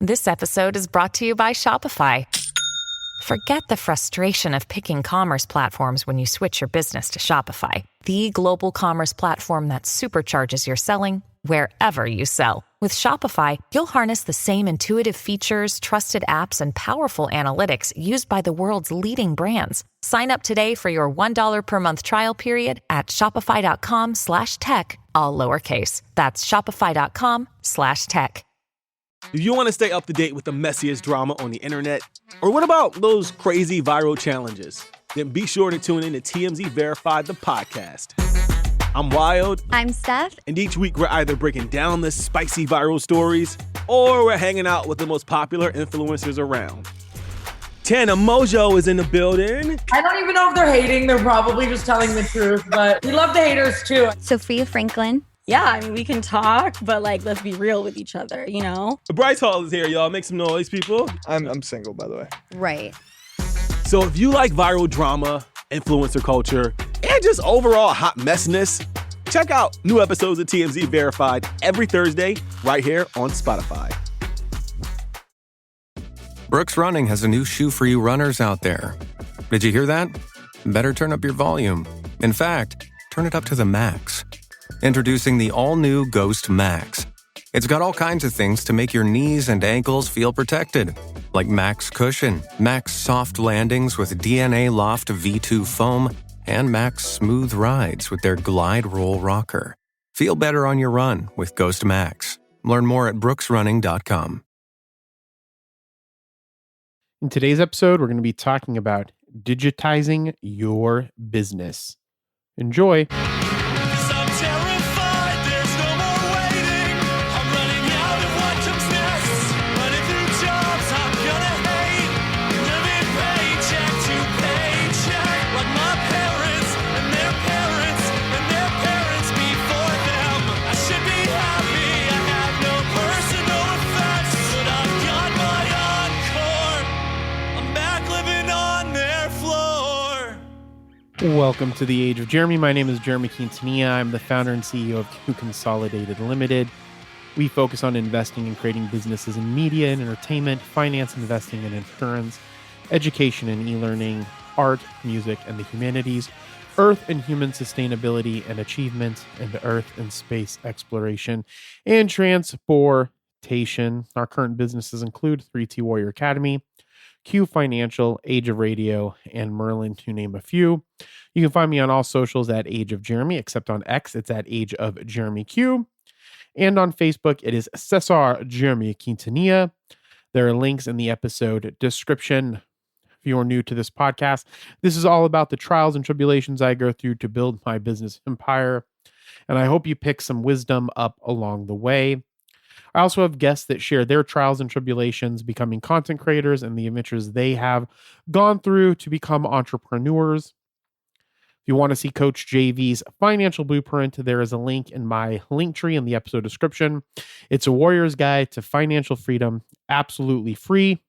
This episode is brought to you by Shopify. Forget the frustration of picking commerce platforms when you switch your business to Shopify, the global commerce platform that supercharges your selling wherever you sell. With Shopify, you'll harness the same intuitive features, trusted apps, and powerful analytics used by the world's leading brands. Sign up today for your $1 per month trial period at shopify.com/tech, all lowercase. That's shopify.com/tech. Do you want to stay up to date with the messiest drama on the internet? Or what about those crazy viral challenges? Then be sure to tune in to TMZ Verified, the podcast. I'm Wild. I'm Steph. And each week we're either breaking down the spicy viral stories or we're hanging out with the most popular influencers around. Tana Mojo is in the building. I don't even know if they're hating. They're probably just telling the truth, but we love the haters too. Sophia Franklin. Yeah, I mean, we can talk, but like, let's be real with each other, you know? Bryce Hall is here, y'all. Make some noise, people. I'm single, by the way. Right. So if you like viral drama, influencer culture, and just overall hot messiness, check out new episodes of TMZ Verified every Thursday right here on Spotify. Brooks Running has a new shoe for you runners out there. Did you hear that? Better turn up your volume. In fact, turn it up to the max. Introducing the all-new Ghost Max. It's got all kinds of things to make your knees and ankles feel protected, like Max Cushion, Max Soft Landings with DNA Loft V2 foam, and Max Smooth Rides with their Glide Roll Rocker. Feel better on your run with Ghost Max. Learn more at brooksrunning.com. In today's episode, we're going to be talking about digitizing your business. Enjoy. Welcome to the Age of Jeremy. My name is Jeremy Quintanilla. I'm the founder and CEO of Q Consolidated Limited. We focus on investing and creating businesses in media and entertainment, finance, investing and insurance, education and e-learning, art, music, and the humanities, earth and human sustainability and achievement, and earth and space exploration and transportation. Our current businesses include 3T Warrior Academy, Q Financial, Age of Radio, and Merlin, to name a few. You can find me on all socials at Age of Jeremy, except on X, it's at Age of Jeremy Q. And on Facebook, it is Cesar Jeremy Quintanilla. There are links in the episode description. If you're new to this podcast, this is all about the trials and tribulations I go through to build my business empire. And I hope you pick some wisdom up along the way. I also have guests that share their trials and tribulations becoming content creators and the adventures they have gone through to become entrepreneurs. If you want to see Coach JV's financial blueprint, there is a link in my link tree in the episode description. It's a warrior's guide to financial freedom, absolutely free.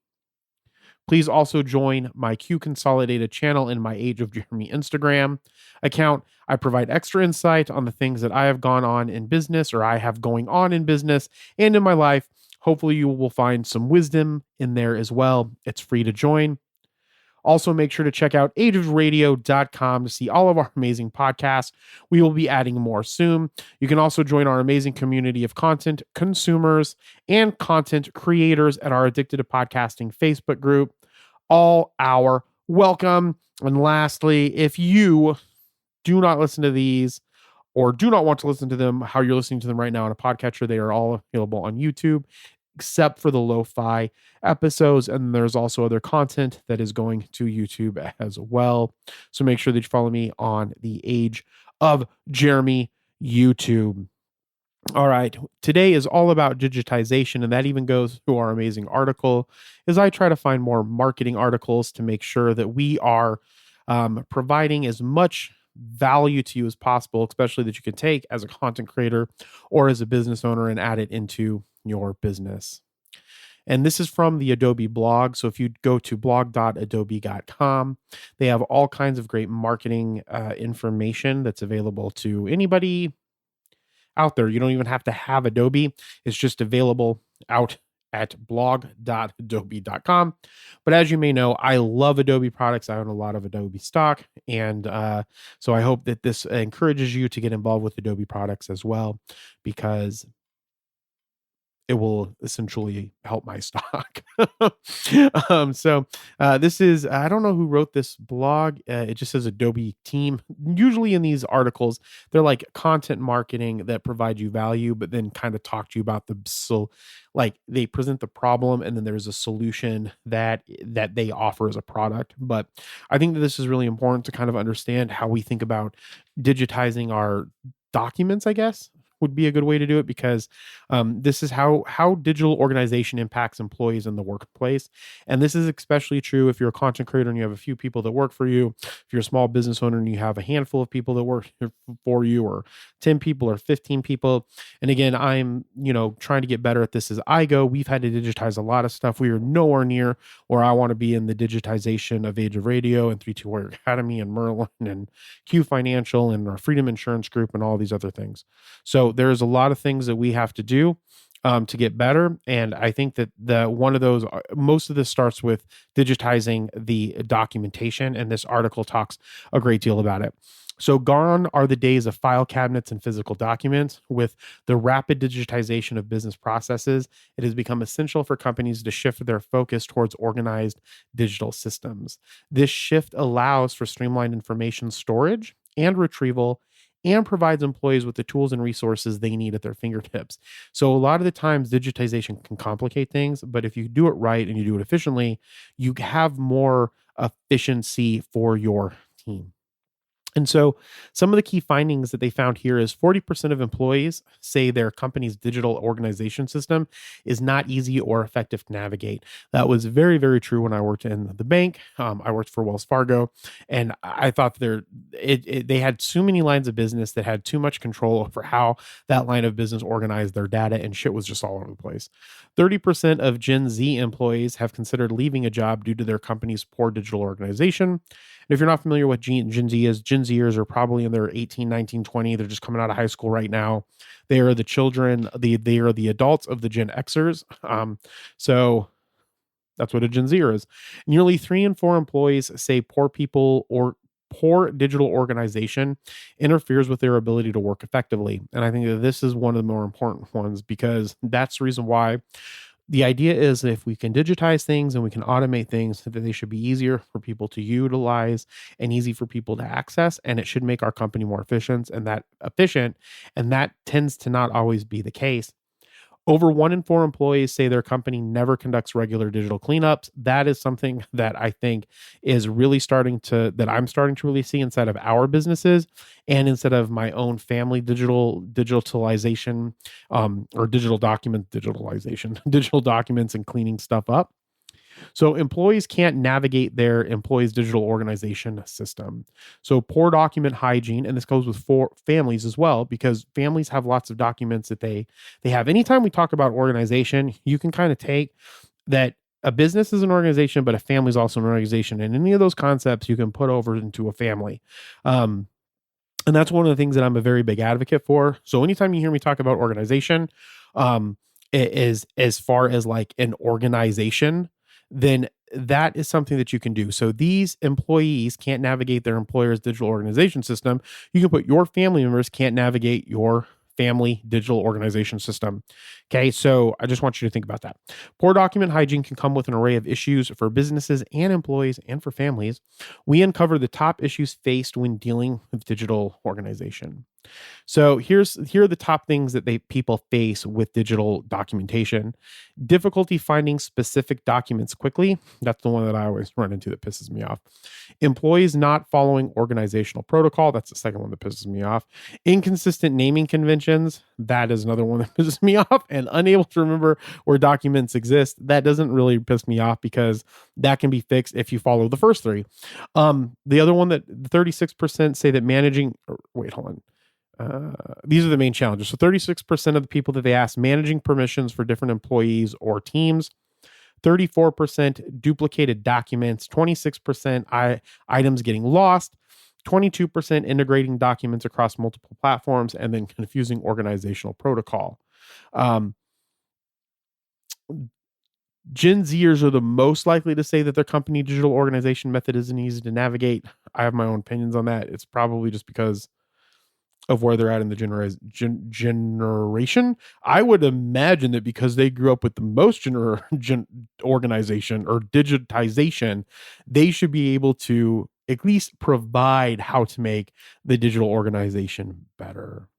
Please also join my Q Consolidated channel in my Age of Jeremy Instagram account. I provide extra insight on the things that I have gone on in business or I have going on in business and in my life. Hopefully you will find some wisdom in there as well. It's free to join. Also, make sure to check out ageofradio.com to see all of our amazing podcasts. We will be adding more soon. You can also join our amazing community of content consumers and content creators at our Addicted to Podcasting Facebook group. All our welcome. And lastly, if you do not listen to these or do not want to listen to them how you're listening to them right now on a podcatcher, they are all available on YouTube, except for the lo-fi episodes. And there's also other content that is going to YouTube as well. So make sure that you follow me on the Age of Jeremy YouTube. All right. Today is all about digitization, and that even goes through our amazing article as I try to find more marketing articles to make sure that we are providing as much value to you as possible, especially that you can take as a content creator or as a business owner and add it into your business. And this is from the Adobe blog. So if you go to blog.adobe.com, they have all kinds of great marketing information that's available to anybody out there. You don't even have to have Adobe. It's just available out at blog.adobe.com. But as you may know, I love Adobe products. I own a lot of Adobe stock. And so I hope that this encourages you to get involved with Adobe products as well, because it will essentially help my stock. This is, I don't know who wrote this blog. It just says Adobe team. Usually in these articles, they're like content marketing that provide you value, but then kind of talk to you about like they present the problem and then there's a solution that they offer as a product. But I think that this is really important to kind of understand how we think about digitizing our documents, I guess would be a good way to do it, because this is how digital organization impacts employees in the workplace. And this is especially true if you're a content creator and you have a few people that work for you. If you're a small business owner and you have a handful of people that work for you, or 10 people or 15 people. And again, I'm, trying to get better at this as I go. We've had to digitize a lot of stuff. We are nowhere near where I want to be in the digitization of Age of Radio and 3-2 Warrior Academy and Merlin and Q Financial and our Freedom Insurance Group and all these other things. So there's a lot of things that we have to do to get better. And I think that one of those, most of this starts with digitizing the documentation. And this article talks a great deal about it. So gone are the days of file cabinets and physical documents. With the rapid digitization of business processes, it has become essential for companies to shift their focus towards organized digital systems. This shift allows for streamlined information storage and retrieval, and provides employees with the tools and resources they need at their fingertips. So a lot of the times digitization can complicate things, but if you do it right and you do it efficiently, you have more efficiency for your team. And so some of the key findings that they found here is 40% of employees say their company's digital organization system is not easy or effective to navigate. That was very, very true when I worked in the bank. I worked for Wells Fargo, and I thought they had too many lines of business that had too much control over how that line of business organized their data, and shit was just all over the place. 30% of Gen Z employees have considered leaving a job due to their company's poor digital organization. And if you're not familiar with Gen Z is, Gen Zers are probably in their 18, 19, 20. They're just coming out of high school right now. They are the children, they are the adults of the Gen Xers. So that's what a Gen Zer is. Nearly 3 in 4 employees say poor digital organization interferes with their ability to work effectively. And I think that this is one of the more important ones, because that's the reason why. The idea is that if we can digitize things and we can automate things, that they should be easier for people to utilize and easy for people to access, and it should make our company more efficient, and that tends to not always be the case. Over 1 in 4 employees say their company never conducts regular digital cleanups. That is something that I think is really that I'm starting to really see inside of our businesses and instead of my own family digitalization, or digital documents and cleaning stuff up. So employees can't navigate their employees' digital organization system. So poor document hygiene, and this goes with families as well, because families have lots of documents that they have. Anytime we talk about organization, you can kind of take that a business is an organization, but a family is also an organization. And any of those concepts you can put over into a family. And that's one of the things that I'm a very big advocate for. So anytime you hear me talk about organization, it is as far as like an organization, then that is something that you can do. So these employees can't navigate their employer's digital organization system. You can put your family members can't navigate your family digital organization system. Okay, so I just want you to think about that. Poor document hygiene can come with an array of issues for businesses and employees and for families. We uncover the top issues faced when dealing with digital organization. So here are the top things that people face with digital documentation. Difficulty finding specific documents quickly. That's the one that I always run into that pisses me off. Employees not following organizational protocol. That's the second one that pisses me off. Inconsistent naming conventions. That is another one that pisses me off. And unable to remember where documents exist. That doesn't really piss me off, because that can be fixed if you follow the first 3. The other one that 36% say that these are the main challenges. So 36% of the people that they asked managing permissions for different employees or teams, 34% duplicated documents, 26% items getting lost, 22% integrating documents across multiple platforms, and then confusing organizational protocol. Gen Zers are the most likely to say that their company digital organization method isn't easy to navigate. I have my own opinions on that. It's probably just because of where they're at in the generation. I would imagine that because they grew up with the most organization or digitization, they should be able to at least provide how to make the digital organization better.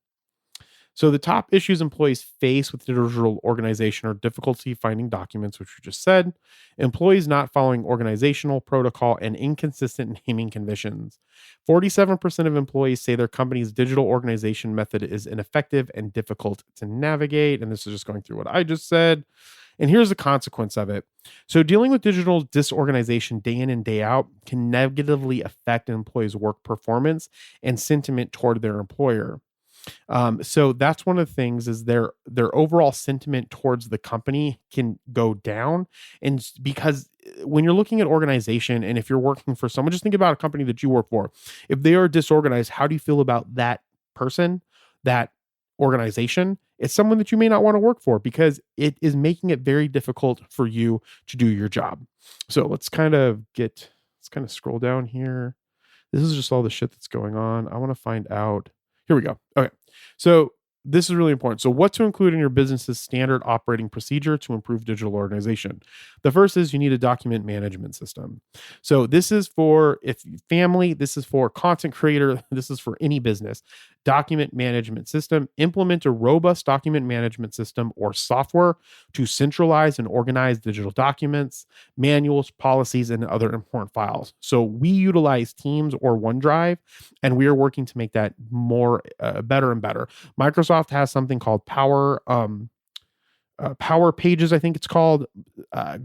So the top issues employees face with digital organization are difficulty finding documents, which we just said, employees not following organizational protocol, and inconsistent naming conventions. 47% of employees say their company's digital organization method is ineffective and difficult to navigate. And this is just going through what I just said. And here's the consequence of it. So dealing with digital disorganization day in and day out can negatively affect an employee's work performance and sentiment toward their employer. So that's one of the things is their overall sentiment towards the company can go down. And because when you're looking at organization, and if you're working for someone, just think about a company that you work for. If they are disorganized, how do you feel about that person, that organization? It's someone that you may not want to work for because it is making it very difficult for you to do your job. So let's kind of scroll down here. This is just all the shit that's going on. I want to find out. Here we go. Okay. So this is really important. So what to include in your business's standard operating procedure to improve digital organization? The first is you need a document management system. So this is for family, this is for content creator, this is for any business. Document management system. Implement a robust document management system or software to centralize and organize digital documents, manuals, policies, and other important files. So we utilize Teams or OneDrive, and we are working to make that more better and better. Microsoft has something called Power Pages, I think it's called.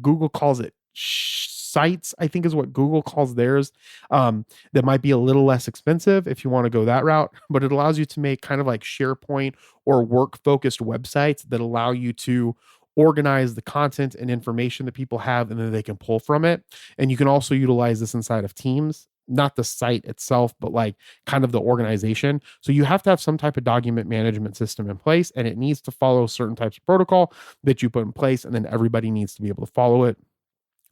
Google calls it Sites, I think is what Google calls theirs. That might be a little less expensive if you want to go that route, but it allows you to make kind of like SharePoint or work-focused websites that allow you to organize the content and information that people have, and then they can pull from it. And you can also utilize this inside of Teams, not the site itself, but like kind of the organization. So you have to have some type of document management system in place, and it needs to follow certain types of protocol that you put in place, and then everybody needs to be able to follow it.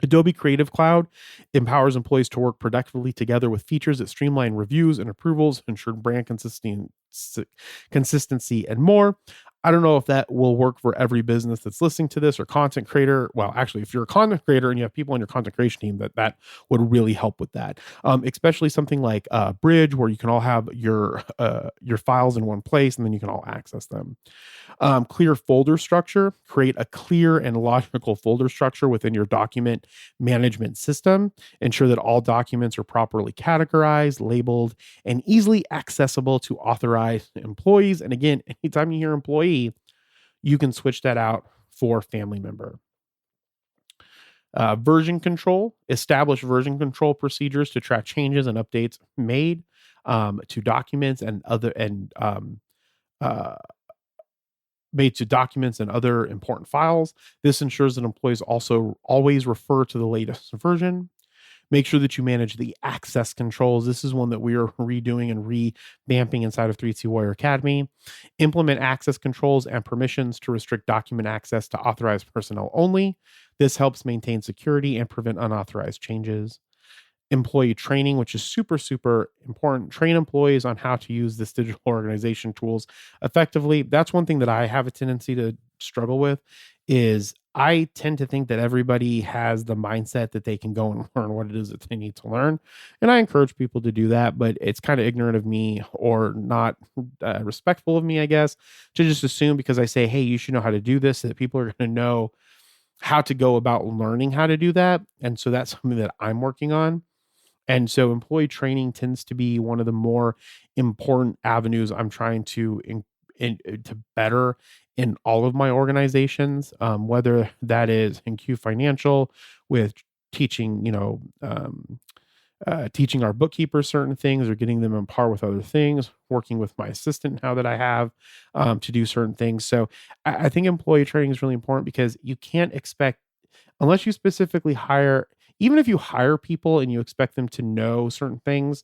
Adobe Creative Cloud empowers employees to work productively together with features that streamline reviews and approvals, ensure brand consistency, and more. I don't know if that will work for every business that's listening to this or content creator. Well, actually, if you're a content creator and you have people on your content creation team, that would really help with that. Especially something like Bridge, where you can all have your files in one place and then you can all access them. Clear folder structure. Create a clear and logical folder structure within your document management system. Ensure that all documents are properly categorized, labeled, and easily accessible to authorized employees. And again, anytime you hear employee, you can switch that out for family member. Version control. Establish version control procedures to track changes and updates made to documents and other important files. This ensures that employees also always refer to the latest version. Make sure that you manage the access controls. This is one that we are redoing and revamping inside of 3T Warrior Academy. Implement access controls and permissions to restrict document access to authorized personnel only. This helps maintain security and prevent unauthorized changes. Employee training, which is super, super important. Train employees on how to use this digital organization tools effectively. That's one thing that I have a tendency to struggle with is I tend to think that everybody has the mindset that they can go and learn what it is that they need to learn. And I encourage people to do that, but it's kind of ignorant of me or not respectful of me, I guess, to just assume because I say, hey, you should know how to do this, that people are going to know how to go about learning how to do that. And so that's something that I'm working on. And so employee training tends to be one of the more important avenues I'm trying to better in all of my organizations, whether that is in Q Financial with teaching, teaching our bookkeepers certain things or getting them on par with other things, working with my assistant now that I have to do certain things. So I think employee training is really important because you can't expect, unless you specifically hire, even if you hire people and you expect them to know certain things,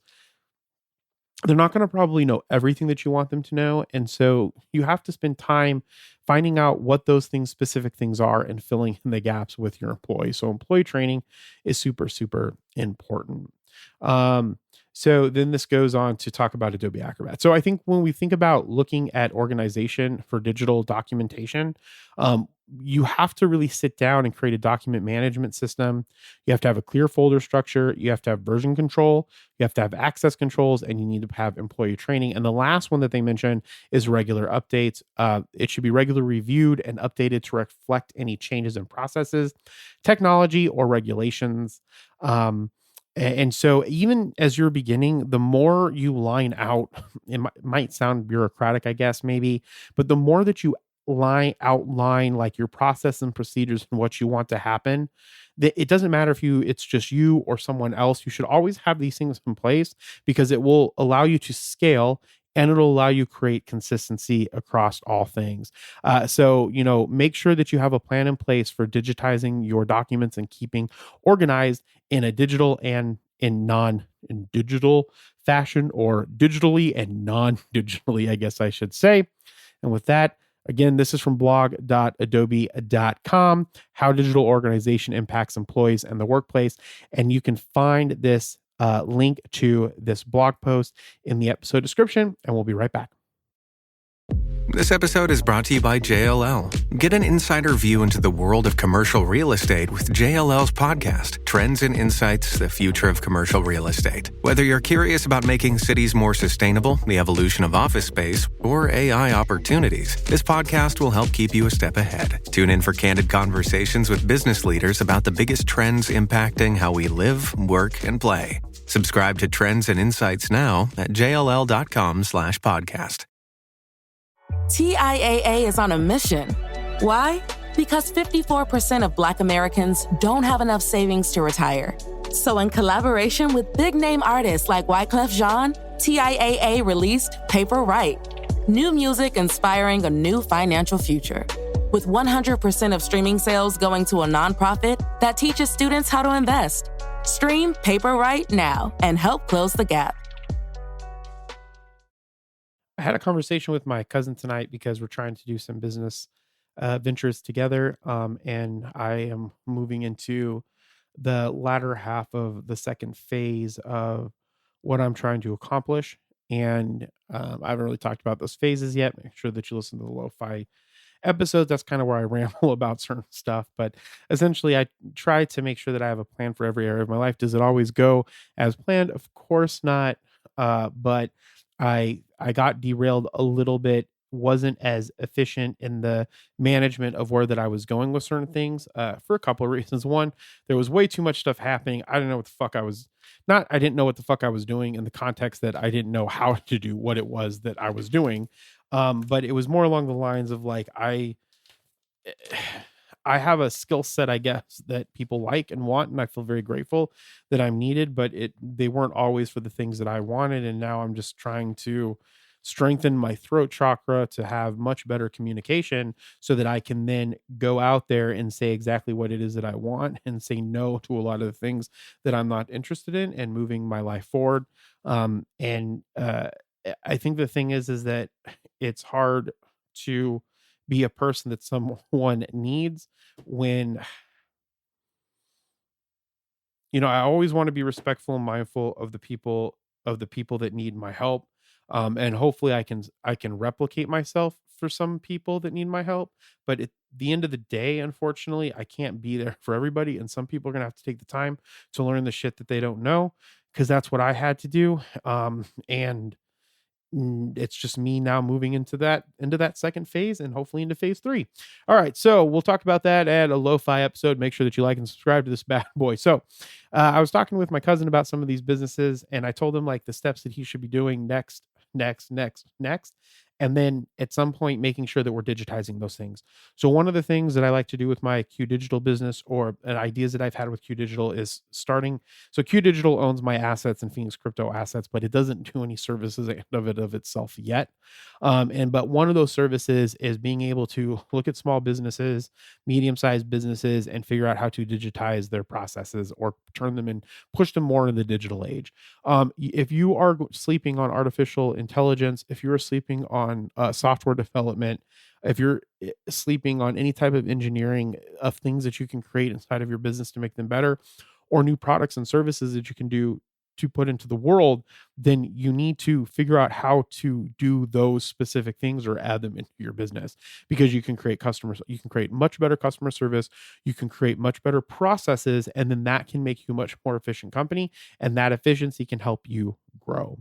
they're not going to probably know everything that you want them to know. And so you have to spend time finding out what those things, specific things are, and filling in the gaps with your employees. So employee training is super, super important. Um, so then this goes on to talk about Adobe Acrobat. So I think when we think about looking at organization for digital documentation, you have to really sit down and create a document management system. You have to have a clear folder structure. You have to have version control. You have to have access controls, and you need to have employee training. And the last one that they mentioned is regular updates. It should be regularly reviewed and updated to reflect any changes in processes, technology, or regulations. And so even as you're beginning, the more you line out, it might sound bureaucratic, I guess, maybe, but the more that you outline like your process and procedures and what you want to happen, that it doesn't matter if it's just you or someone else. You should always have these things in place because it will allow you to scale and it'll allow you to create consistency across all things. So, make sure that you have a plan in place for digitizing your documents and keeping organized in a digital and in digital fashion, or digitally and non-digitally, I guess I should say. And with that, again, this is from blog.adobe.com, how digital organization impacts employees and the workplace. And you can find this link to this blog post in the episode description, and we'll be right back. This episode is brought to you by JLL. Get an insider view into the world of commercial real estate with JLL's podcast, Trends and Insights, the Future of Commercial Real Estate. Whether you're curious about making cities more sustainable, the evolution of office space, or AI opportunities, this podcast will help keep you a step ahead. Tune in for candid conversations with business leaders about the biggest trends impacting how we live, work, and play. Subscribe to Trends and Insights now at jll.com/podcast. TIAA is on a mission. Why? Because 54% of Black Americans don't have enough savings to retire. So in collaboration with big-name artists like Wyclef Jean, TIAA released Paper Right, new music inspiring a new financial future. With 100% of streaming sales going to a nonprofit that teaches students how to invest. Stream Paper Right now and help close the gap. I had a conversation with my cousin tonight because we're trying to do some business ventures together. And I am moving into the latter half of the second phase of what I'm trying to accomplish. And I haven't really talked about those phases yet. Make sure that you listen to the lo-fi episodes. That's kind of where I ramble about certain stuff. But essentially, I try to make sure that I have a plan for every area of my life. Does it always go as planned? Of course not. But I got derailed a little bit, wasn't as efficient in the management of where that I was going with certain things for a couple of reasons. One, there was way too much stuff happening. I didn't know what the fuck I was doing in the context that I didn't know how to do what it was that I was doing. But it was more along the lines of like, I have a skill set, I guess, that people like and want, and I feel very grateful that I'm needed, but they weren't always for the things that I wanted. And now I'm just trying to strengthen my throat chakra to have much better communication so that I can then go out there and say exactly what it is that I want and say no to a lot of the things that I'm not interested in and moving my life forward. I think the thing is that it's hard to be a person that someone needs when, I always want to be respectful and mindful of the people that need my help. And hopefully I can replicate myself for some people that need my help. But at the end of the day, unfortunately, I can't be there for everybody. And some people are going to have to take the time to learn the shit that they don't know, because that's what I had to do. And it's just me now moving into that second phase and hopefully into phase 3. All right. So we'll talk about that at a lo-fi episode. Make sure that you like and subscribe to this bad boy. So I was talking with my cousin about some of these businesses, and I told him like the steps that he should be doing next. And then at some point, making sure that we're digitizing those things. So one of the things that I like to do with my Q Digital business, or ideas that I've had with Q Digital, is starting. So Q Digital owns my assets and Phoenix Crypto assets, but it doesn't do any services of itself yet. But one of those services is being able to look at small businesses, medium-sized businesses, and figure out how to digitize their processes or turn them and push them more in the digital age. If you are sleeping on artificial intelligence, if you're sleeping on software development, if you're sleeping on any type of engineering of things that you can create inside of your business to make them better, or new products and services that you can do to put into the world, then you need to figure out how to do those specific things or add them into your business, because you can create customers, you can create much better customer service, you can create much better processes, and then that can make you a much more efficient company, and that efficiency can help you grow.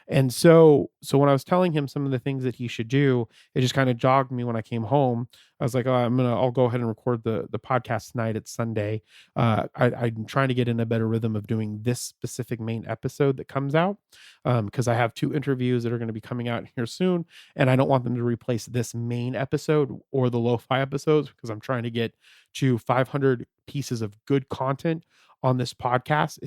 And so when I was telling him some of the things that he should do, it just kind of jogged me when I came home. I was like, oh, I'll go ahead and record the podcast tonight. It's Sunday. I'm trying to get in a better rhythm of doing this specific main episode that comes out, because I have 2 interviews that are going to be coming out here soon, and I don't want them to replace this main episode or the lo-fi episodes, because I'm trying to get to 500 pieces of good content on this podcast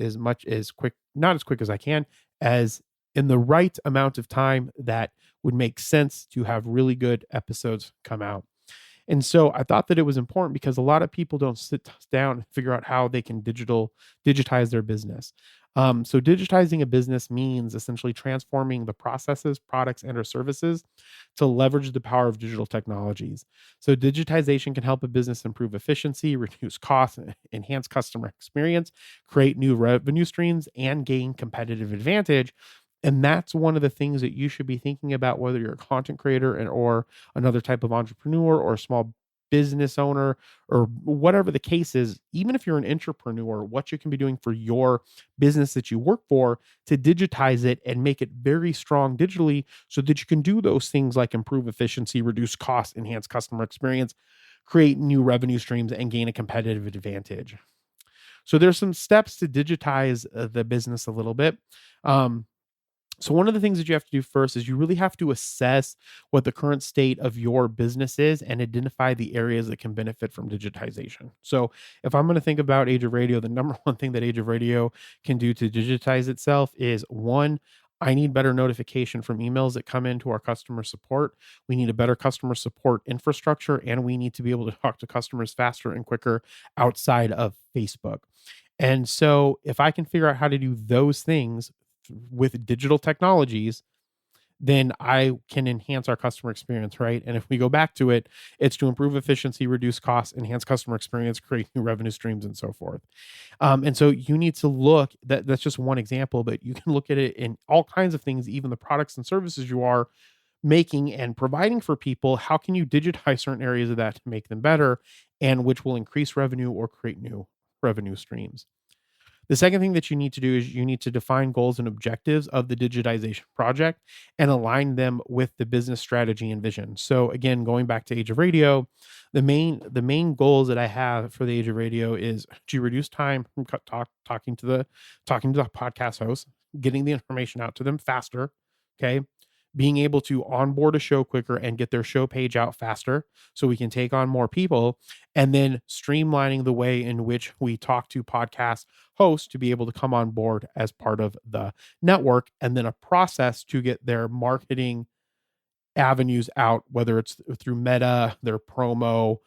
not as quick as I can, as in the right amount of time that would make sense to have really good episodes come out. And so I thought that it was important, because a lot of people don't sit down and figure out how they can digitize their business. So digitizing a business means essentially transforming the processes, products, and or services to leverage the power of digital technologies. So digitization can help a business improve efficiency, reduce costs, enhance customer experience, create new revenue streams, and gain competitive advantage. And that's one of the things that you should be thinking about, whether you're a content creator or another type of entrepreneur or a small business owner or whatever the case is. Even if you're an entrepreneur, what you can be doing for your business that you work for to digitize it and make it very strong digitally, so that you can do those things like improve efficiency, reduce costs, enhance customer experience, create new revenue streams, and gain a competitive advantage. So there's some steps to digitize the business a little bit. So one of the things that you have to do first is you really have to assess what the current state of your business is and identify the areas that can benefit from digitization. So if I'm going to think about Age of Radio, the number one thing that Age of Radio can do to digitize itself is, one, I need better notification from emails that come into our customer support. We need a better customer support infrastructure, and we need to be able to talk to customers faster and quicker outside of Facebook. And so if I can figure out how to do those things with digital technologies, then I can enhance our customer experience, right? And if we go back to it, it's to improve efficiency, reduce costs, enhance customer experience, create new revenue streams, and so forth. And so you need to look, that's just one example, but you can look at it in all kinds of things, even the products and services you are making and providing for people. How can you digitize certain areas of that to make them better, and which will increase revenue or create new revenue streams? The second thing that you need to do is you need to define goals and objectives of the digitization project and align them with the business strategy and vision. So again, going back to Age of Radio, the main goals that I have for the Age of Radio is to reduce time from talking to the podcast host, getting the information out to them faster. Okay. Being able to onboard a show quicker and get their show page out faster so we can take on more people, and then streamlining the way in which we talk to podcast hosts to be able to come on board as part of the network, and then a process to get their marketing avenues out, whether it's through Meta, their promo,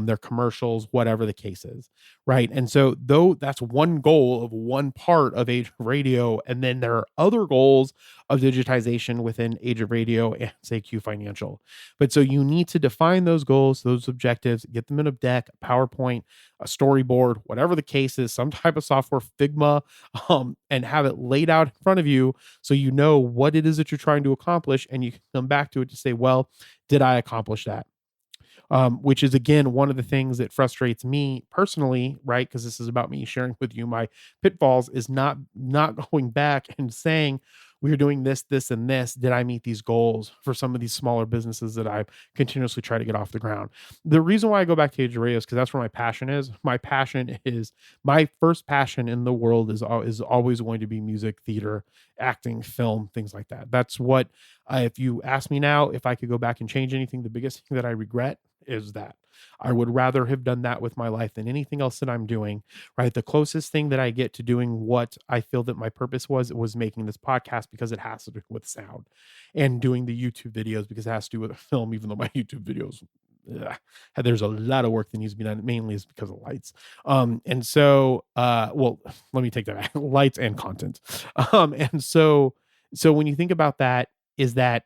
their commercials, whatever the case is, right? And so though that's one goal of one part of Age of Radio, and then there are other goals of digitization within Age of Radio and say Q Financial. But so you need to define those goals, those objectives, get them in a deck, a PowerPoint, a storyboard, whatever the case is, some type of software, Figma, and have it laid out in front of you so you know what it is that you're trying to accomplish, and you can come back to it to say, well, did I accomplish that? Which is, again, one of the things that frustrates me personally, right? Because this is about me sharing with you my pitfalls, is not going back and saying, we're doing this, this, and this. Did I meet these goals for some of these smaller businesses that I continuously try to get off the ground? The reason why I go back to Age of Radio is because that's where my passion is. My first passion in the world is always going to be music, theater, acting, film, things like that. That's what, if you ask me now, if I could go back and change anything, the biggest thing that I regret is that I would rather have done that with my life than anything else that I'm doing, right? The closest thing that I get to doing what I feel that my purpose was making this podcast, because it has to do with sound, and doing the YouTube videos because it has to do with a film, even though my YouTube videos, there's a lot of work that needs to be done. Mainly is because of lights. And so, well, let me take that back. Lights and content. And so when you think about that, is that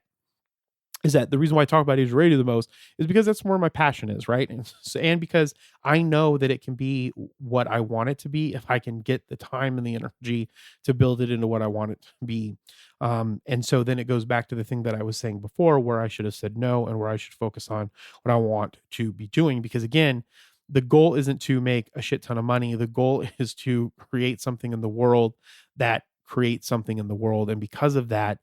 the reason why I talk about Age of Radio the most is because that's where my passion is, right? And because I know that it can be what I want it to be if I can get the time and the energy to build it into what I want it to be. And so then it goes back to the thing that I was saying before, where I should have said no and where I should focus on what I want to be doing. Because again, the goal isn't to make a shit ton of money. The goal is to create something in the world that creates something in the world. And because of that,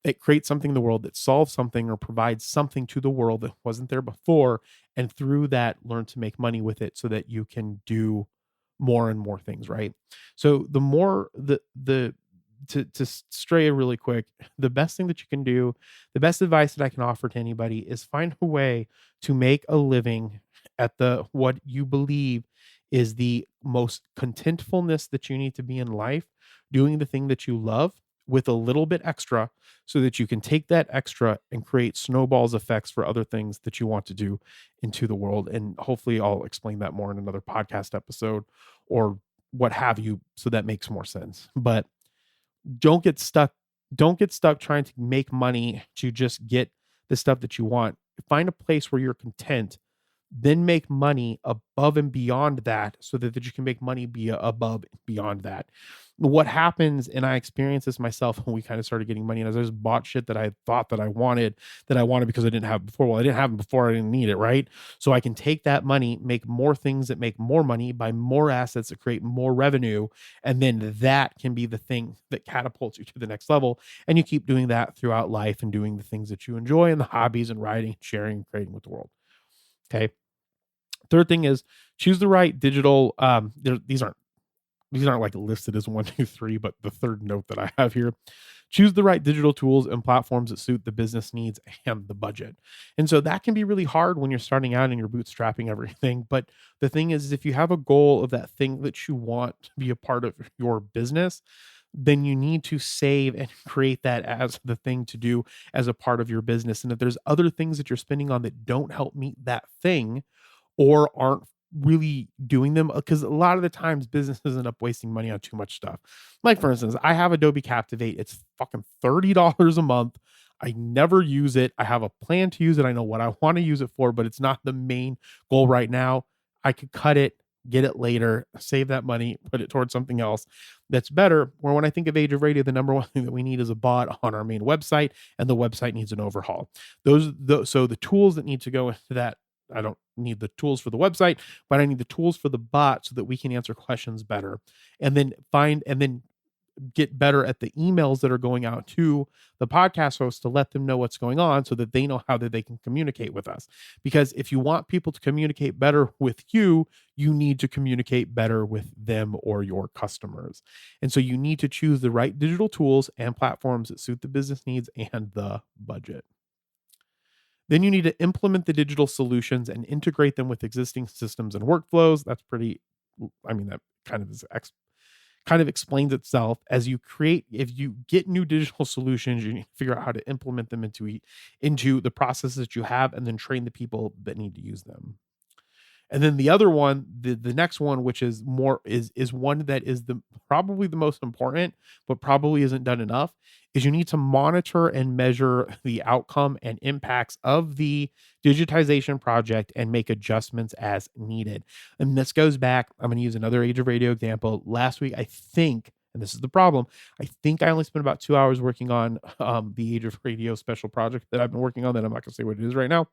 it creates something in the world that solves something or provides something to the world that wasn't there before. And through that, learn to make money with it so that you can do more and more things, right? So the more to stray really quick, the best thing that you can do, the best advice that I can offer to anybody is find a way to make a living at the what you believe is the most contentfulness that you need to be in life, doing the thing that you love with a little bit extra, so that you can take that extra and create snowballs effects for other things that you want to do into the world. And hopefully I'll explain that more in another podcast episode or what have you, so that makes more sense. But don't get stuck trying to make money to just get the stuff that you want. Find a place where you're content, then make money above and beyond that, so that you can make money above and beyond that. What happens, and I experienced this myself when we kind of started getting money, and I just bought shit that I thought that I wanted because I didn't have it before. Well, I didn't have it before, I didn't need it, right? So I can take that money, make more things that make more money, buy more assets that create more revenue, and then that can be the thing that catapults you to the next level. And you keep doing that throughout life and doing the things that you enjoy and the hobbies and writing, sharing, and creating with the world. Okay. Third thing is choose the right digital. These aren't like listed as 1, 2, 3, but the third note that I have here: choose the right digital tools and platforms that suit the business needs and the budget. And so that can be really hard when you're starting out and you're bootstrapping everything. But the thing is, if you have a goal of that thing that you want to be a part of your business, then you need to save and create that as the thing to do as a part of your business. And if there's other things that you're spending on that don't help meet that thing, or aren't really doing them, because a lot of the times businesses end up wasting money on too much stuff. Like, for instance, I have Adobe Captivate. It's fucking $30 a month. I never use it. I have a plan to use it. I know what I want to use it for, but it's not the main goal right now. I could cut it, get it later, save that money, put it towards something else that's better. Where when I think of Age of Radio, the number one thing that we need is a bot on our main website, and the website needs an overhaul. So the tools that need to go into that, I don't need the tools for the website, but I need the tools for the bot so that we can answer questions better, and then get better at the emails that are going out to the podcast hosts to let them know what's going on, so that they know how that they can communicate with us. Because if you want people to communicate better with you, you need to communicate better with them or your customers. And so you need to choose the right digital tools and platforms that suit the business needs and the budget. Then you need to implement the digital solutions and integrate them with existing systems and workflows. That kind of explains itself. If you get new digital solutions, you need to figure out how to implement them into the processes that you have, and then train the people that need to use them. And then the other one, the next one, which is one that is probably the most important, but probably isn't done enough, is you need to monitor and measure the outcome and impacts of the digitization project and make adjustments as needed. And this goes back, I'm going to use another Age of Radio example. Last week, I think, and this is the problem, I think I only spent about 2 hours working on the Age of Radio special project that I've been working on, that I'm not going to say what it is right now.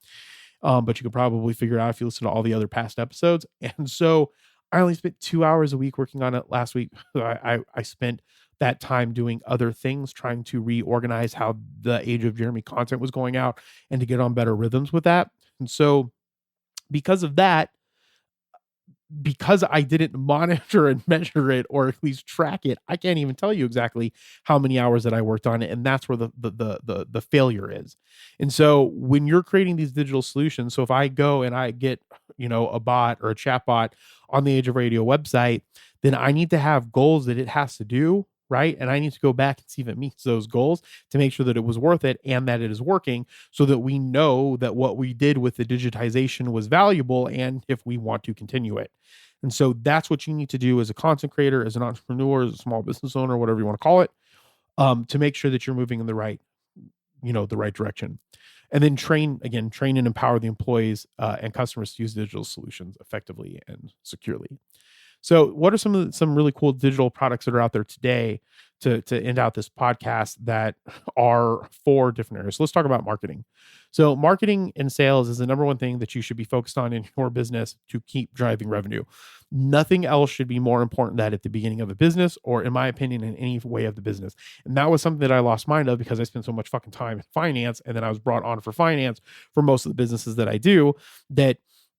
But you could probably figure it out if you listen to all the other past episodes. And so I only spent 2 hours a week working on it last week. I spent that time doing other things, trying to reorganize how the Age of Jeremy content was going out and to get on better rhythms with that. And so because of that, because I didn't monitor and measure it or at least track it, I can't even tell you exactly how many hours that I worked on it, and that's where the failure is. And so when you're creating these digital solutions, so if I go and I get a bot or a chat bot on the Age of Radio website, then I need to have goals that it has to do. Right. And I need to go back and see if it meets those goals to make sure that it was worth it and that it is working so that we know that what we did with the digitization was valuable and if we want to continue it. And so that's what you need to do as a content creator, as an entrepreneur, as a small business owner, whatever you want to call it, to make sure that you're moving in the right direction. And then train and empower the employees and customers to use digital solutions effectively and securely. So what are some really cool digital products that are out there today to end out this podcast that are for different areas? So let's talk about marketing. So marketing and sales is the number one thing that you should be focused on in your business to keep driving revenue. Nothing else should be more important than that at the beginning of a business, or in my opinion, in any way of the business. And that was something that I lost mind of because I spent so much fucking time in finance, and then I was brought on for finance for most of the businesses that I do, that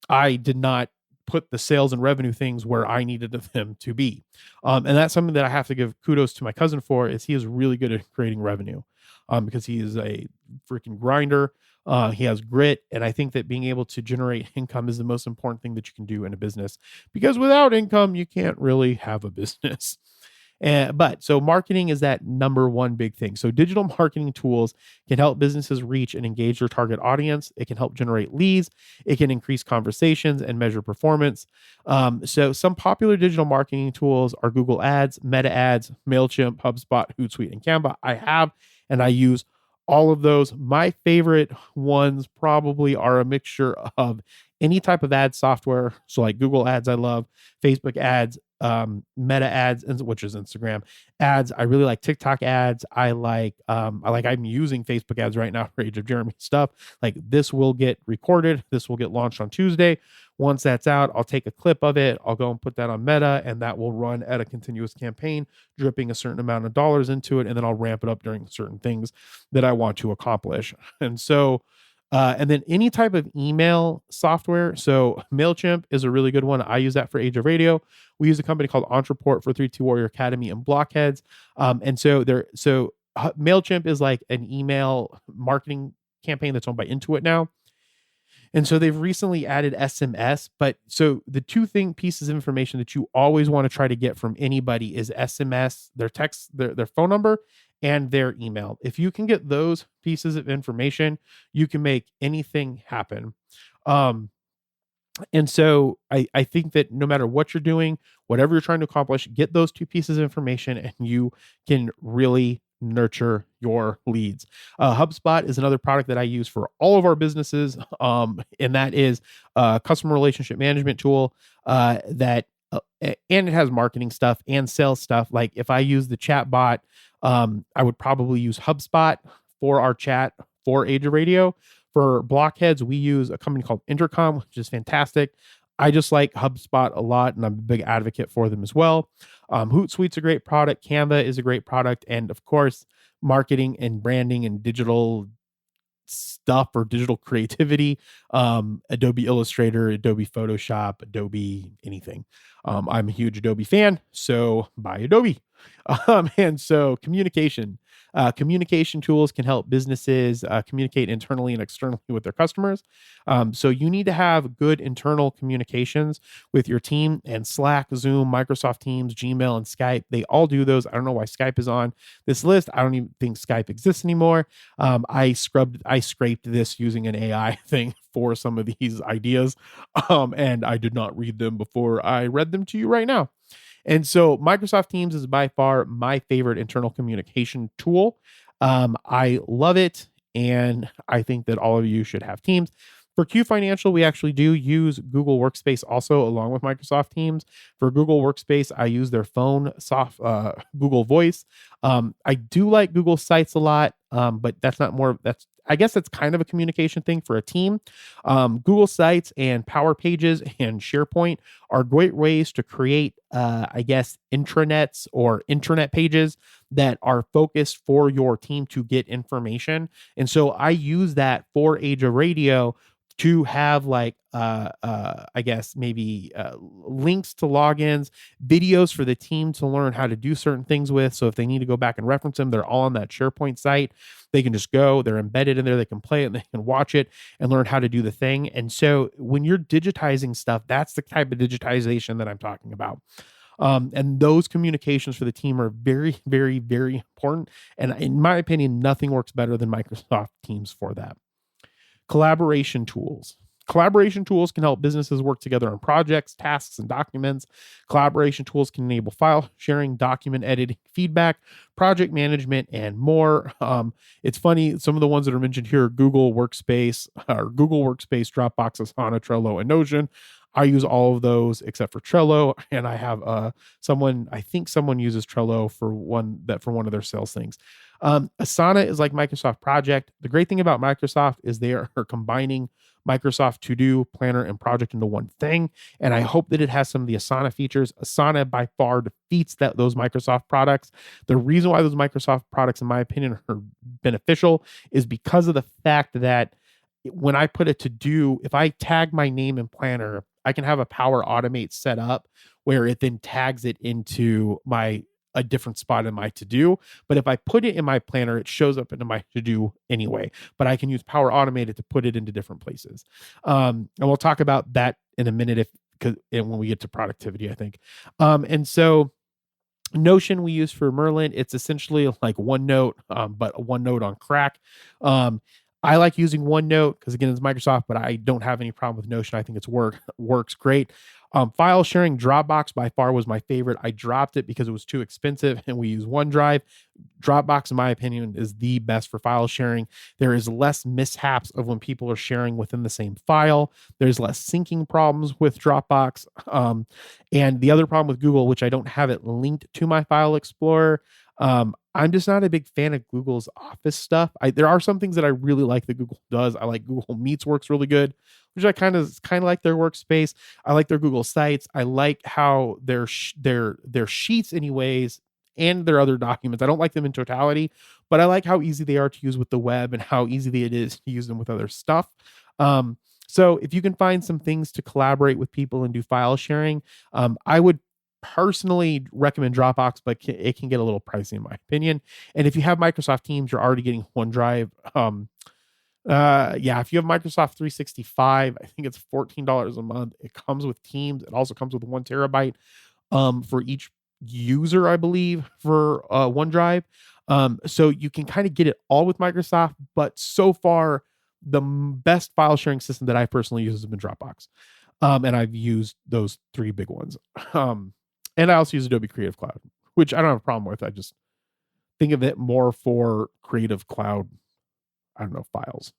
I did not put the sales and revenue things where I needed them to be. And that's something that I have to give kudos to my cousin for, is he is really good at creating revenue because he is a freaking grinder. He has grit. And I think that being able to generate income is the most important thing that you can do in a business, because without income, you can't really have a business. But so marketing is that number one big thing. So digital marketing tools can help businesses reach and engage their target audience. It can help generate leads. It can increase conversations and measure performance. So some popular digital marketing tools are Google Ads, Meta Ads, MailChimp, HubSpot, Hootsuite, and Canva. I have and I use all of those. My favorite ones probably are a mixture of any type of ad software. So like Google Ads, I love Facebook ads, Meta ads, which is Instagram ads. I really like TikTok ads. I'm using Facebook ads right now for Age of Jeremy stuff. Like, this will get recorded. This will get launched on Tuesday. Once that's out, I'll take a clip of it. I'll go and put that on Meta, and that will run at a continuous campaign, dripping a certain amount of dollars into it. And then I'll ramp it up during certain things that I want to accomplish. And so, and then any type of email software. So MailChimp is a really good one. I use that for Age of Radio. We use a company called Entreport for 3-2 Warrior Academy and Blockheads. And so MailChimp is like an email marketing campaign that's owned by Intuit now. And so they've recently added SMS. But so the two pieces of information that you always want to try to get from anybody is SMS, their text, their phone number, and their email. If you can get those pieces of information, you can make anything happen. And so I think that no matter what you're doing, whatever you're trying to accomplish, get those two pieces of information and you can really nurture your leads. HubSpot is another product that I use for all of our businesses. And that is a customer relationship management tool and it has marketing stuff and sales stuff. Like if I use the chat bot, I would probably use HubSpot for our chat for Age of Radio. For Blockheads, we use a company called Intercom, which is fantastic. I just like HubSpot a lot, and I'm a big advocate for them as well. Hootsuite's a great product. Canva is a great product. And of course, marketing and branding and digital stuff or digital creativity, Adobe Illustrator, Adobe Photoshop, Adobe anything. I'm a huge Adobe fan, so buy Adobe. And so communication tools can help businesses communicate internally and externally with their customers. So you need to have good internal communications with your team, and Slack, Zoom, Microsoft Teams, Gmail, and Skype. They all do those. I don't know why Skype is on this list. I don't even think Skype exists anymore. I scraped this using an AI thing for some of these ideas. And I did not read them before I read them to you right now. And so Microsoft Teams is by far my favorite internal communication tool. I love it. And I think that all of you should have Teams. For Q Financial, we actually do use Google Workspace also along with Microsoft Teams. For Google Workspace, I use their phone Google Voice. I do like Google Sites a lot. but I guess that's kind of a communication thing for a team. Google Sites and Power Pages and SharePoint are great ways to create, I guess, intranets or internet pages that are focused for your team to get information. And so I use that for Age of Radio to have like I guess maybe links to logins, videos for the team to learn how to do certain things with. So if they need to go back and reference them, they're all on that SharePoint site. They can just go, they're embedded in there, they can play it and they can watch it and learn how to do the thing. And so when you're digitizing stuff, that's the type of digitization that I'm talking about. And those communications for the team are very, very, very important. And in my opinion, nothing works better than Microsoft Teams for that. Collaboration tools. Collaboration tools can help businesses work together on projects, tasks, and documents. Collaboration tools can enable file sharing, document editing, feedback, project management, and more. It's funny, some of the ones that are mentioned here are Google Workspace, Dropbox, Asana, Trello, and Notion. I use all of those except for Trello, and I have I think someone uses Trello for one of their sales things. Asana is like Microsoft Project. The great thing about Microsoft is they are combining Microsoft To Do, Planner, and Project into one thing, and I hope that it has some of the Asana features. Asana by far defeats those Microsoft products. The reason why those Microsoft products, in my opinion, are beneficial is because of the fact that when I put a to do, if I tag my name in Planner, I can have a Power Automate set up where it then tags it into a different spot in my to do. But if I put it in my Planner, it shows up into my to do anyway. But I can use Power Automate to put it into different places. And we'll talk about that in a minute when we get to productivity, I think. And so Notion we use for Merlin. It's essentially like OneNote, but OneNote on crack. I like using OneNote because, again, it's Microsoft, but I don't have any problem with Notion. I think it's works great. File sharing, Dropbox by far was my favorite. I dropped it because it was too expensive, and we use OneDrive. Dropbox, in my opinion, is the best for file sharing. There is less mishaps of when people are sharing within the same file. There's less syncing problems with Dropbox. And the other problem with Google, which I don't have it linked to my File Explorer, I'm just not a big fan of Google's Office stuff. There are some things that I really like that Google does. I like Google Meets works really good, which I kind of like their workspace. I like their Google Sites. I like how their sheets, anyways, and their other documents. I don't like them in totality, but I like how easy they are to use with the web and how easy it is to use them with other stuff. So if you can find some things to collaborate with people and do file sharing, I would personally recommend Dropbox, but it can get a little pricey in my opinion. And if you have Microsoft Teams, you're already getting OneDrive. If you have Microsoft 365, I think it's $14 a month. It comes with Teams. It also comes with 1 terabyte for each user, I believe, for OneDrive. So you can kind of get it all with Microsoft, but so far the best file sharing system that I personally use has been Dropbox. And I've used those 3 big ones. And I also use Adobe Creative Cloud, which I don't have a problem with. I just think of it more for Creative Cloud, files.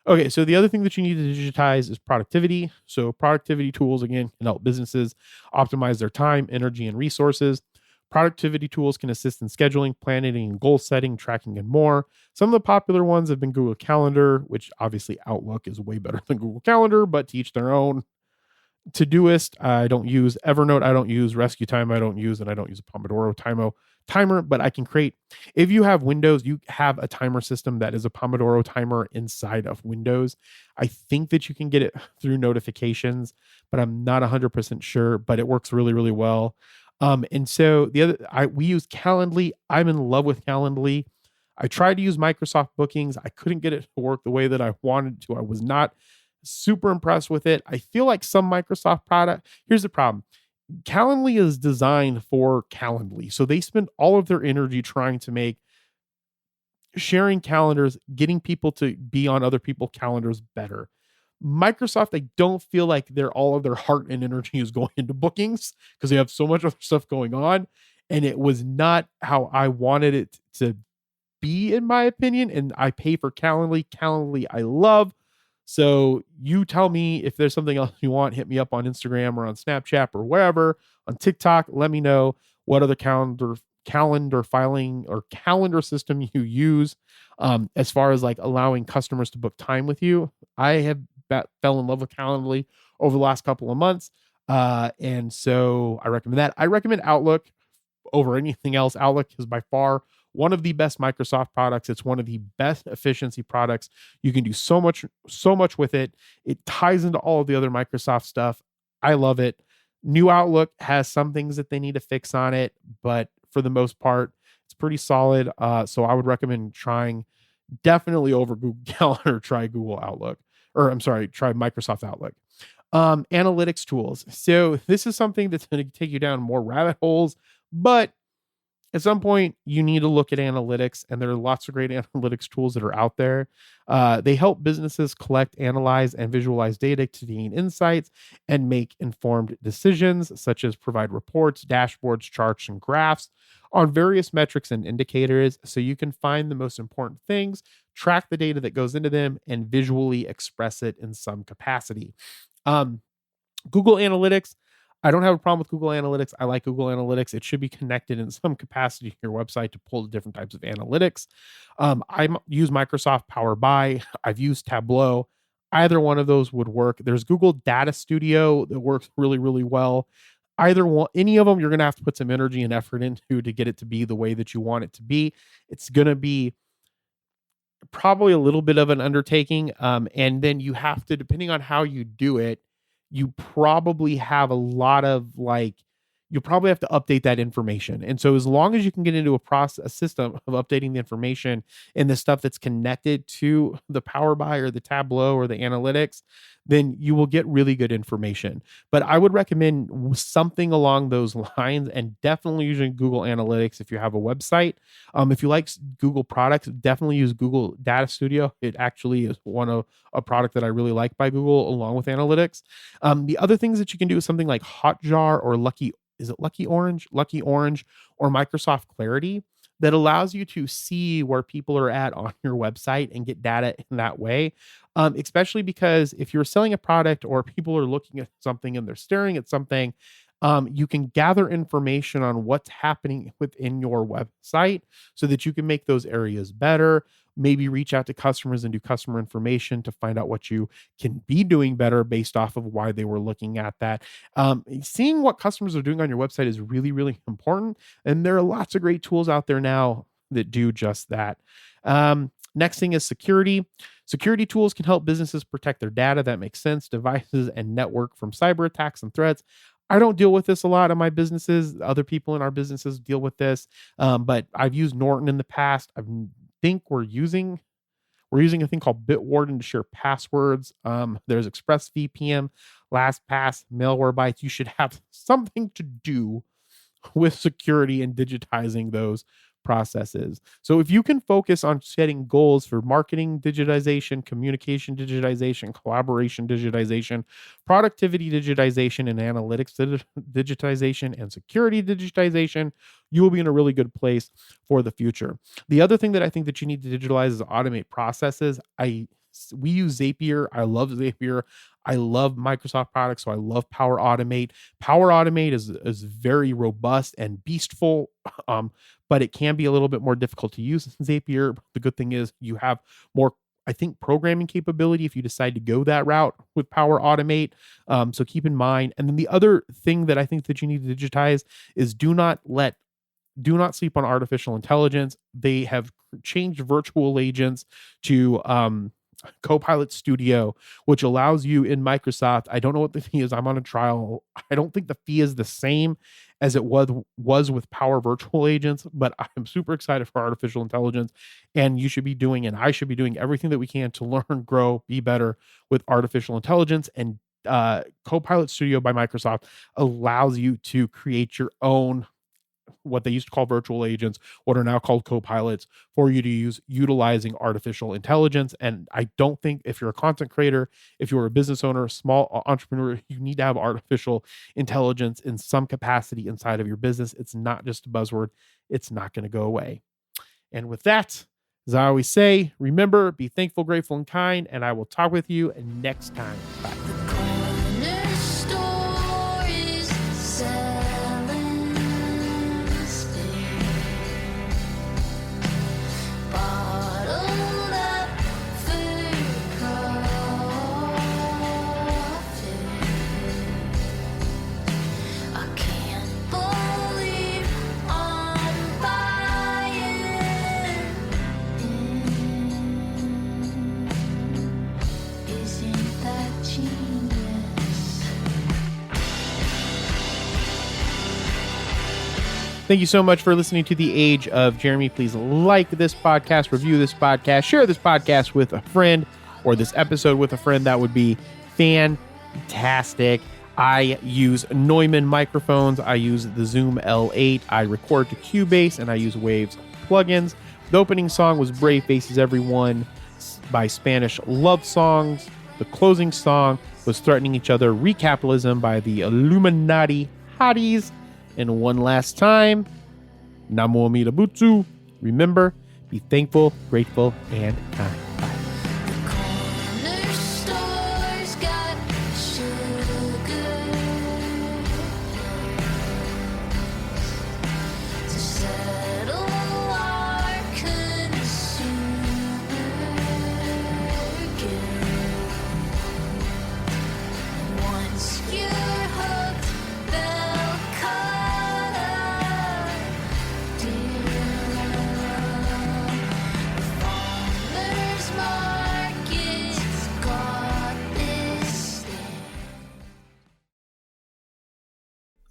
Okay, so the other thing that you need to digitize is productivity. So productivity tools, again, can help businesses optimize their time, energy, and resources. Productivity tools can assist in scheduling, planning, and goal setting, tracking, and more. Some of the popular ones have been Google Calendar, which obviously Outlook is way better than Google Calendar, but to each their own. Todoist, I don't use. Evernote, I don't use. Rescue Time, I don't use. And I don't use a Pomodoro timer, but I can create. If you have Windows, you have a timer system that is a Pomodoro timer inside of Windows. I think that you can get it through notifications, but I'm not 100% sure, but it works really, really well. And so we use Calendly. I'm in love with Calendly. I tried to use Microsoft Bookings. I couldn't get it to work the way that I wanted to. I was not super impressed with it. I feel like some Microsoft product. Here's the problem. Calendly is designed for Calendly. So they spend all of their energy trying to make sharing calendars, getting people to be on other people's calendars better. Microsoft, I don't feel like all of their heart and energy is going into bookings because they have so much other stuff going on. And it was not how I wanted it to be, in my opinion. And I pay for Calendly. Calendly, I love. So you tell me if there's something else you want, hit me up on Instagram or on Snapchat or wherever, on TikTok. Let me know what other calendar calendar filing or calendar system you use, as far as like allowing customers to book time with you. I have fell in love with Calendly over the last couple of months. And so I recommend that. I recommend Outlook over anything else. Outlook is by far one of the best Microsoft products. It's one of the best efficiency products. You can do so much with it. It ties into all of the other Microsoft stuff. I love it. New Outlook has some things that they need to fix on it, but for the most part, it's pretty solid. So I would recommend trying, definitely over Google Calendar, try Google Outlook, or I'm sorry, try Microsoft Outlook. Analytics tools. So this is something that's going to take you down more rabbit holes, but at some point you need to look at analytics, and there are lots of great analytics tools that are out there. They help businesses collect, analyze, and visualize data to gain insights and make informed decisions, such as provide reports, dashboards, charts, and graphs on various metrics and indicators, so you can find the most important things, track the data that goes into them, and visually express it in some capacity. Google Analytics. I don't have a problem with Google Analytics. I like Google Analytics. It should be connected in some capacity to your website to pull the different types of analytics. I use Microsoft Power BI. I've used Tableau. Either one of those would work. There's Google Data Studio that works really, really well. Either one, any of them, you're going to have to put some energy and effort into to get it to be the way that you want it to be. It's going to be probably a little bit of an undertaking. And then you have to, depending on how you do it, you probably have a lot of you'll probably have to update that information. And so as long as you can get into a system of updating the information and the stuff that's connected to the Power BI or the Tableau or the analytics, then you will get really good information. But I would recommend something along those lines, and definitely using Google Analytics if you have a website. If you like Google products, definitely use Google Data Studio. It actually is a product that I really like by Google, along with analytics. The other things that you can do is something like Hotjar or Lucky Orange, or Microsoft Clarity, that allows you to see where people are at on your website and get data in that way. Especially because if you're selling a product or people are looking at something and they're staring at something, you can gather information on what's happening within your website so that you can make those areas better. Maybe reach out to customers and do customer information to find out what you can be doing better based off of why they were looking at that. Seeing what customers are doing on your website is really, really important. And there are lots of great tools out there now that do just that. Next thing is security. Security tools can help businesses protect their data. That makes sense. Devices and network from cyber attacks and threats. I don't deal with this a lot in my businesses. Other people in our businesses deal with this. But I've used Norton in the past. I think we're using a thing called Bitwarden to share passwords. There's ExpressVPN, LastPass, Malwarebytes. You should have something to do with security and digitizing those processes. So if you can focus on setting goals for marketing digitization, communication digitization, collaboration digitization, productivity digitization, and analytics digitization, and security digitization, you will be in a really good place for the future. The other thing that I think that you need to digitalize is automate processes. We use Zapier. I love Zapier. I love Microsoft products, so I love Power Automate. Power Automate is very robust and beastful, but it can be a little bit more difficult to use than Zapier. The good thing is you have more, I think, programming capability if you decide to go that route with Power Automate. So keep in mind. And then the other thing that I think that you need to digitize is do not sleep on artificial intelligence. They have changed virtual agents to Copilot Studio, which allows you in Microsoft. I don't know what the fee is. I'm on a trial. I don't think the fee is the same as it was with Power Virtual Agents, but I'm super excited for artificial intelligence, and you should be doing, and I should be doing everything that we can to learn, grow, be better with artificial intelligence. And Copilot Studio by Microsoft allows you to create your own, what they used to call virtual agents, what are now called copilots, for you to use utilizing artificial intelligence. And I don't think if you're a content creator, if you're a business owner, a small entrepreneur, you need to have artificial intelligence in some capacity inside of your business. It's not just a buzzword. It's not going to go away. And with that, as I always say, remember, be thankful, grateful, and kind, and I will talk with you next time. Bye. Thank you so much for listening to The Age of Jeremy. Please like this podcast, review this podcast, share this podcast with a friend, or this episode with a friend. That would be fantastic. I use Neumann microphones. I use the Zoom L8. I record to Cubase, and I use Waves plugins. The opening song was Brave Faces Everyone by Spanish Love Songs. The closing song was Threatening Each Other, Recapitalism by the Illuminati Hotties. And one last time, Namo Amida Butsu. Remember, be thankful, grateful, and kind.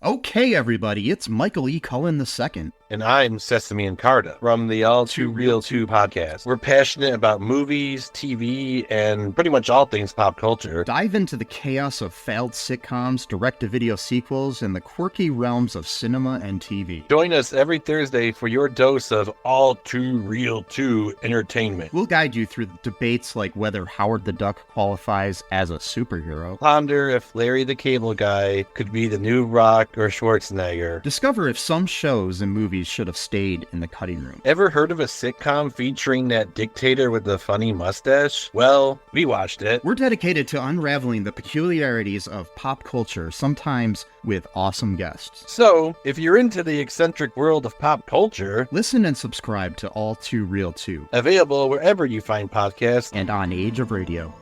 Okay, everybody, it's Michael E. Cullen II. And I'm Sesame and Carta from the All Too Real 2 podcast. We're passionate about movies, TV, and pretty much all things pop culture. Dive into the chaos of failed sitcoms, direct-to-video sequels, and the quirky realms of cinema and TV. Join us every Thursday for your dose of All Too Real 2 entertainment. We'll guide you through debates like whether Howard the Duck qualifies as a superhero. Ponder if Larry the Cable Guy could be the new Rock or Schwarzenegger. Discover if some shows and movies should have stayed in the cutting room. Ever heard of a sitcom featuring that dictator with the funny mustache? Well, we watched it. We're dedicated to unraveling the peculiarities of pop culture, sometimes with awesome guests. So, if you're into the eccentric world of pop culture, listen and subscribe to All Too Real 2. Available wherever you find podcasts and on Age of Radio.